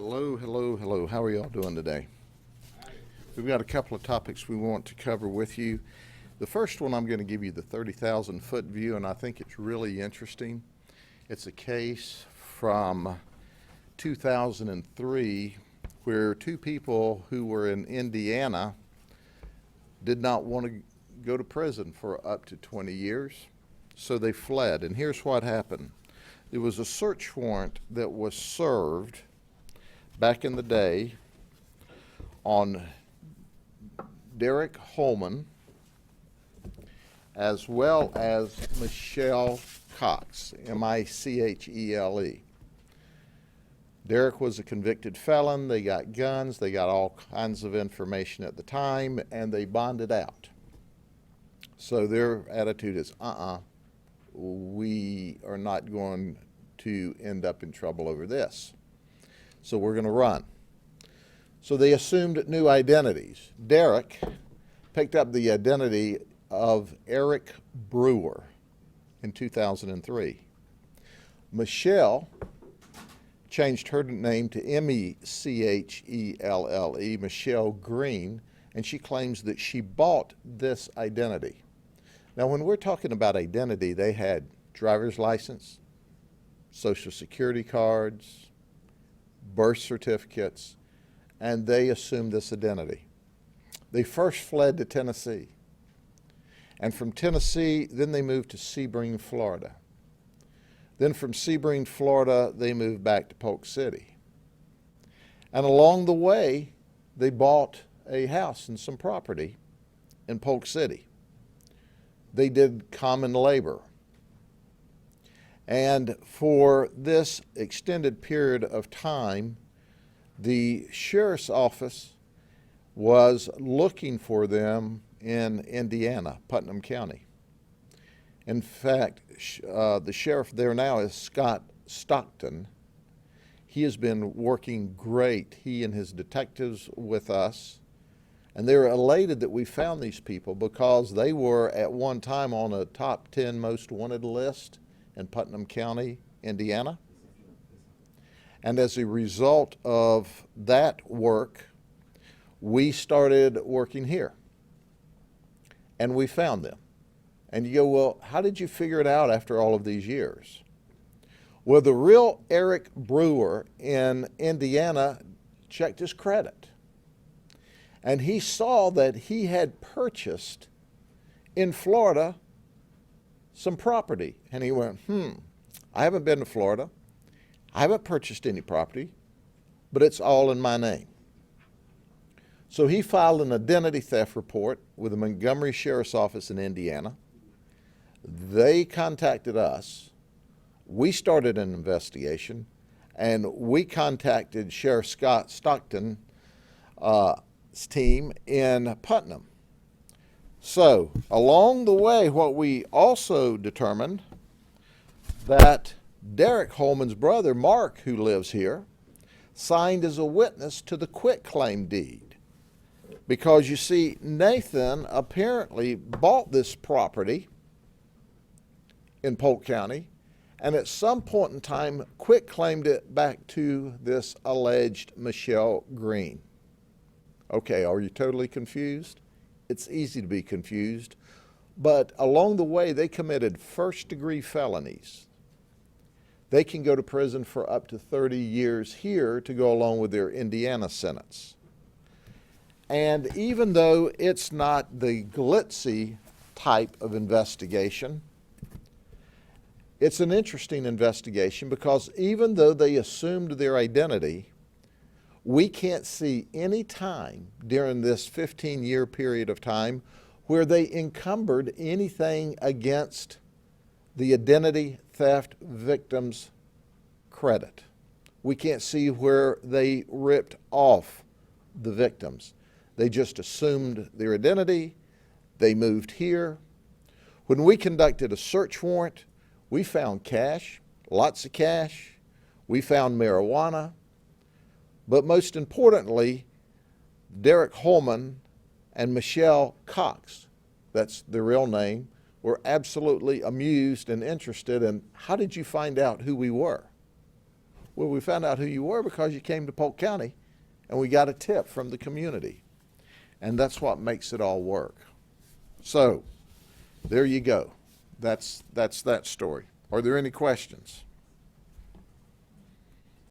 Hello, hello, hello. How are y'all doing today? We've got a couple of topics we want to cover with you. The first one, I'm going to give you the 30,000 foot view, and I think it's really interesting. It's a case from 2003 where two people who were in Indiana did not want to go to prison for up to 20 years, so they fled. And here's what happened. There was a search warrant that was served back in the day on Derek Holman as well as Michelle Cox, M-I-C-H-E-L-E. Derek was a convicted felon. They got guns, they got all kinds of information at the time, and they bonded out. So their attitude is, we are not going to end up in trouble over this. So we're going to run. So they assumed new identities. Derek picked up the identity of Eric Brewer in 2003. Michelle changed her name to M-E-C-H-E-L-L-E, Michelle Green, and she claims that she bought this identity. Now, when we're talking about identity, they had driver's license, social security cards, birth certificates, and they assumed this identity. They first fled to Tennessee. And from Tennessee, then they moved to Sebring, Florida. Then from Sebring, Florida, they moved back to Polk City. And along the way, they bought a house and some property in Polk City. They did common labor. And for this extended period of time, the sheriff's office was looking for them in Indiana, Putnam County. In fact, the sheriff there now is Scott Stockton. He has been working great, he and his detectives, with us. And they're elated that we found these people because they were at one time on a top 10 most wanted list in Putnam County, Indiana. And as a result of that work, we started working here. And we found them. And you go, well, how did you figure it out after all of these years? Well, the real Eric Brewer in Indiana checked his credit. And he saw that he had purchased in Florida some property. And he went, I haven't been to Florida. I haven't purchased any property, but it's all in my name. So he filed an identity theft report with the Montgomery Sheriff's Office in Indiana. They contacted us. We started an investigation, and we contacted Sheriff Scott Stockton's team in Putnam. So along the way, what we also determined that Derek Holman's brother, Mark, who lives here, signed as a witness to the quitclaim deed. Because you see, Nathan apparently bought this property in Polk County, and at some point in time quitclaimed it back to this alleged Michelle Green. Okay, are you totally confused? It's easy to be confused, but along the way they committed first-degree felonies. They can go to prison for up to 30 years here to go along with their Indiana sentence. And even though it's not the glitzy type of investigation, it's an interesting investigation because even though they assumed their identity, we can't see any time during this 15-year period of time where they encumbered anything against the identity theft victim's credit. We can't see where they ripped off the victims. They just assumed their identity. They moved here. When we conducted a search warrant, we found cash, lots of cash. We found marijuana. But most importantly, Derek Holman and Michelle Cox, that's their real name, were absolutely amused and interested in, how did you find out who we were? Well, we found out who you were because you came to Polk County and we got a tip from the community. And that's what makes it all work. So, there you go. That's that story. Are there any questions?